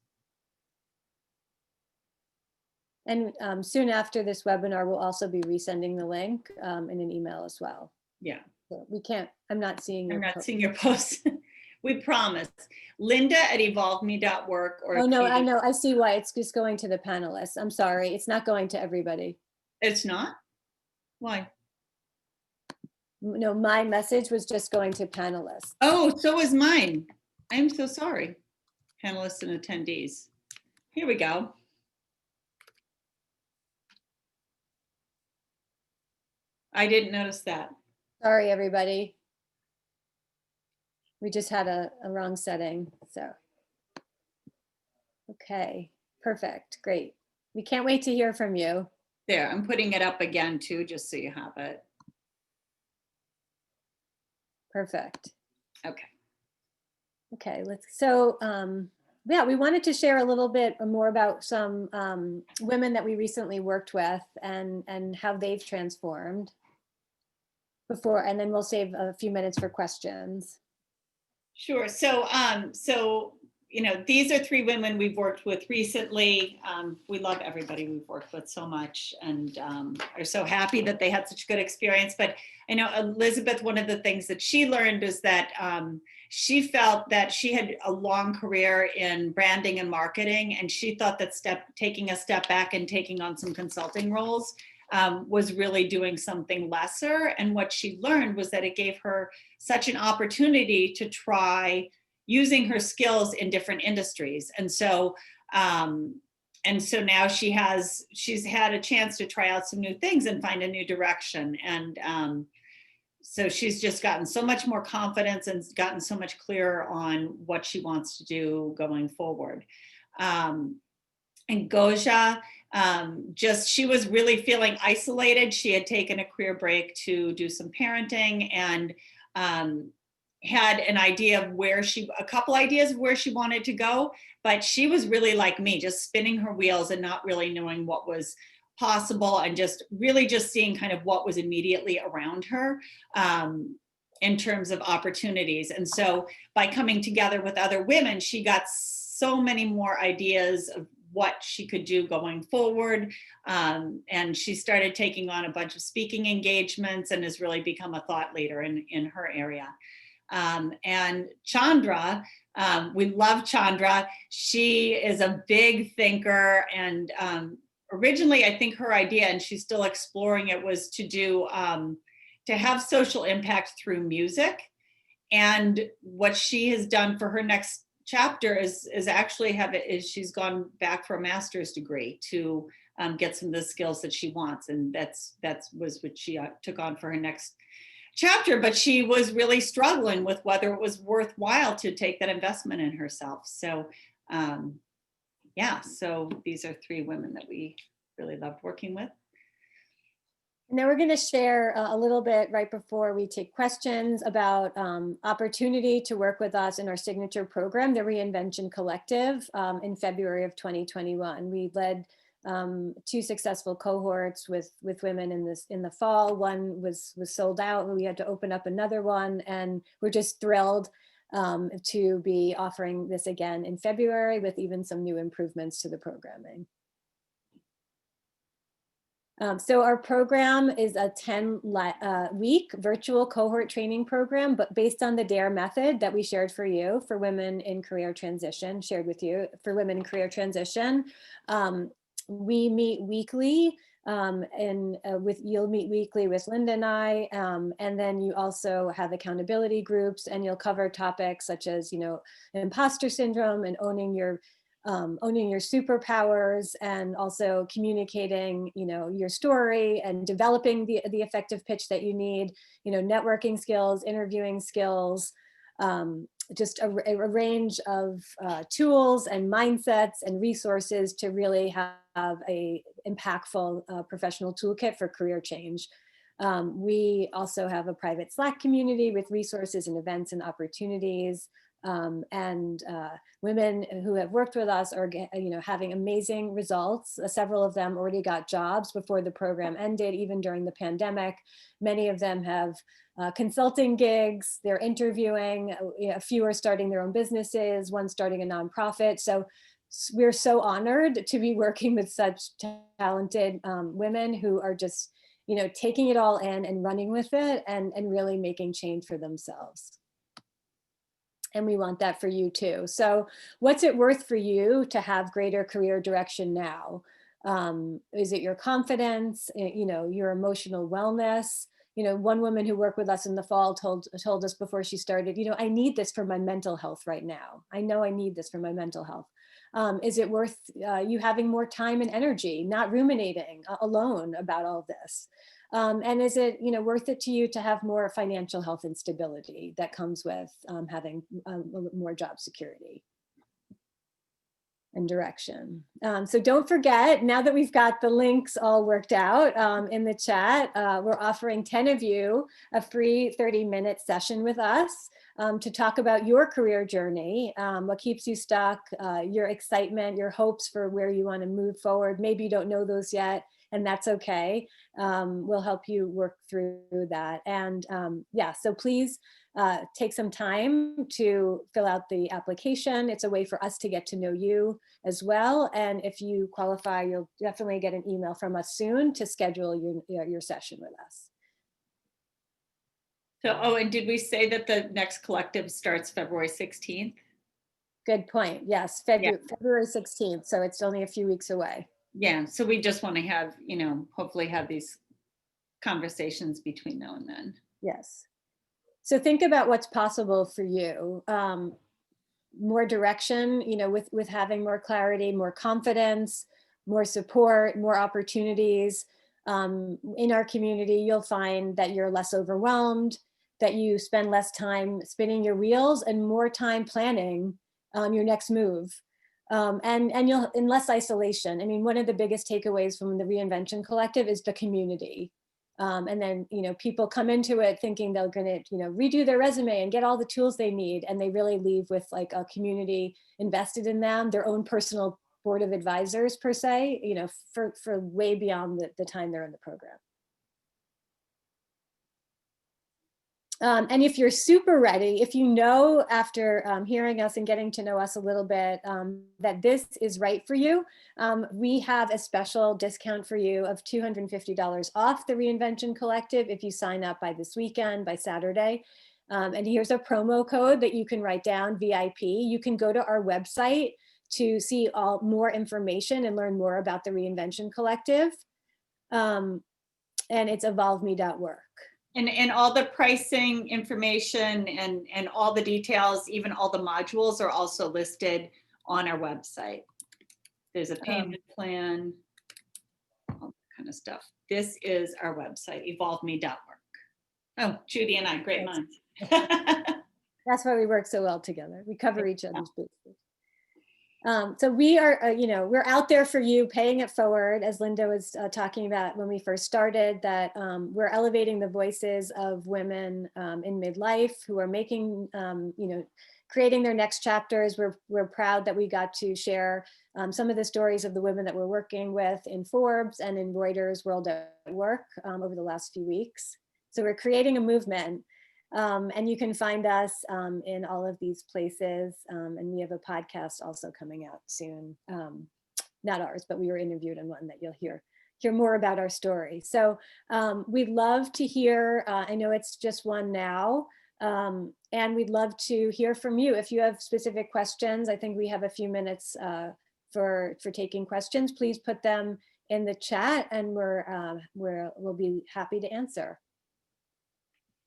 And soon after this webinar, we'll also be resending the link in an email as well. Yeah. So we can't, I'm not seeing your post. Seeing your post. We promise. Linda@evolveme.work or. Oh no, I know. I see why it's just going to the panelists. I'm sorry. It's not going to everybody. It's not? Why? No, my message was just going to panelists. Oh, so is mine. I'm so sorry. Panelists and attendees. Here we go. I didn't notice that. Sorry, everybody. We just had a wrong setting, so. Okay, perfect, great. We can't wait to hear from you. There, I'm putting it up again too, just so you have it. Perfect. Okay. Okay, so yeah, we wanted to share a little bit more about some women that we recently worked with and how they've transformed before, and then we'll save a few minutes for questions. Sure. So, you know, these are 3 women we've worked with recently. We love everybody we've worked with so much and are so happy that they had such good experience. But I know Elizabeth, one of the things that she learned is that she felt that she had a long career in branding and marketing, and she thought that taking a step back and taking on some consulting roles was really doing something lesser. And what she learned was that it gave her such an opportunity to try using her skills in different industries. And so now she's had a chance to try out some new things and find a new direction. And so she's just gotten so much more confidence and gotten so much clearer on what she wants to do going forward. And Goja, she was really feeling isolated. She had taken a career break to do some parenting and had an idea of a couple ideas of where she wanted to go, but she was really like me, just spinning her wheels and not really knowing what was possible and just seeing kind of what was immediately around her in terms of opportunities. And so by coming together with other women, she got so many more ideas of what she could do going forward. And she started taking on a bunch of speaking engagements and has really become a thought leader in her area. And Chandra, we love Chandra. She is a big thinker and originally I think her idea, and she's still exploring it, was to have social impact through music. And what she has done for her next chapter is actually she's gone back for a master's degree to get some of the skills that she wants. And that was what she took on for her next chapter, but she was really struggling with whether it was worthwhile to take that investment in herself. So yeah, so these are 3 women that we really loved working with. Now we're going to share a little bit right before we take questions about opportunity to work with us in our signature program, the Reinvention Collective, in February of 2021. We led 2 successful cohorts with women in the fall. One was sold out and we had to open up another one, and we're just thrilled to be offering this again in February with even some new improvements to the programming. So our program is a 10-week virtual cohort training program, but based on the DARE method that we shared for you for women in career transition, shared with you for women in career transition. We meet weekly you'll meet weekly with Linda and I, and then you also have accountability groups, and you'll cover topics such as, imposter syndrome and owning your superpowers, and also communicating, your story and developing the effective pitch that you need, networking skills, interviewing skills, just a range of tools and mindsets and resources to really have a impactful professional toolkit for career change. We also have a private Slack community with resources and events and opportunities. Women who have worked with us are having amazing results. Several of them already got jobs before the program ended, even during the pandemic. Many of them have consulting gigs, they're interviewing, a few are starting their own businesses, one starting a nonprofit. So we're so honored to be working with such talented women who are just taking it all in and running with it, and really making change for themselves. And we want that for you too. So what's it worth for you to have greater career direction now? Is it your confidence, your emotional wellness? One woman who worked with us in the fall told us before she started, I need this for my mental health right now. I know I need this for my mental health. Is it worth you having more time and energy, not ruminating alone about all this? And is it, worth it to you to have more financial health and stability that comes with having more job security and direction? So don't forget, now that we've got the links all worked out in the chat, we're offering 10 of you a free 30-minute session with us to talk about your career journey, what keeps you stuck, your excitement, your hopes for where you want to move forward. Maybe you don't know those yet, and that's okay. We'll help you work through that. And yeah, so please take some time to fill out the application. It's a way for us to get to know you as well. And if you qualify, you'll definitely get an email from us soon to schedule your session with us. So, and did we say that the next collective starts February 16th? Good point. Yes, February 16th. So it's only a few weeks away. Yeah, so we just want to have, hopefully have these conversations between now and then. Yes. So think about what's possible for you. More direction, with having more clarity, more confidence, more support, more opportunities. In our community, you'll find that you're less overwhelmed, that you spend less time spinning your wheels and more time planning your next move. And you'll in less isolation. I mean, one of the biggest takeaways from the Reinvention Collective is the community. And then, people come into it thinking they're going to, redo their resume and get all the tools they need. And they really leave with like a community invested in them, their own personal board of advisors per se, for way beyond the time they're in the program. And if you're super ready, if after hearing us and getting to know us a little bit, that this is right for you, we have a special discount for you of $250 off the Reinvention Collective if you sign up by this weekend, by Saturday. And here's a promo code that you can write down, VIP. You can go to our website to see more information and learn more about the Reinvention Collective. And it's evolveme.work. And all the pricing information and all the details, even all the modules are also listed on our website. There's a payment plan, all that kind of stuff. This is our website, evolveme.work. Oh, Judy and I, great minds. That's why we work so well together. We cover each other's bases. So we are, we're out there for you, paying it forward, as Linda was talking about when we first started, that we're elevating the voices of women in midlife who are making, creating their next chapters. We're proud that we got to share some of the stories of the women that we're working with in Forbes and in Reuters World at Work over the last few weeks. So we're creating a movement. And you can find us in all of these places. And we have a podcast also coming out soon. Not ours, but we were interviewed in one that you'll hear more about our story. So we'd love to hear, I know it's just one now, and we'd love to hear from you. If you have specific questions, I think we have a few minutes for taking questions. Please put them in the chat and we'll be happy to answer.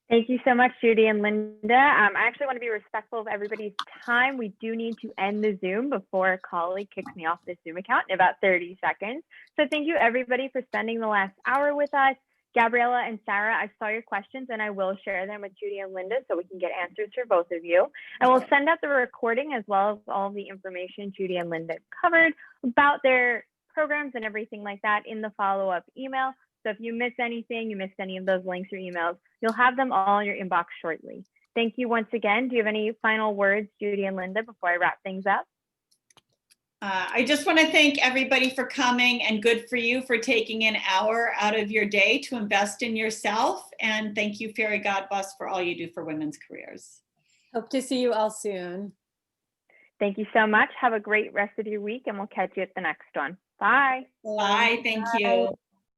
Thank you so much, Judy and Linda. I actually want to be respectful of everybody's time. We do need to end the Zoom before a colleague kicks me off this Zoom account in about 30 seconds. So thank you everybody for spending the last hour with us. Gabriella and Sarah, I saw your questions and I will share them with Judy and Linda so we can get answers for both of you. And we'll send out the recording as well as all of the information Judy and Linda covered about their programs and everything like that in the follow-up email. So if you miss anything, you missed any of those links or emails, you'll have them all in your inbox shortly. Thank you once again. Do you have any final words, Judy and Linda, before I wrap things up? I just want to thank everybody for coming, and good for you for taking an hour out of your day to invest in yourself. And thank you, Fairy Godboss, for all you do for women's careers. Hope to see you all soon. Thank you so much. Have a great rest of your week and we'll catch you at the next one. Bye. Bye. Thank you.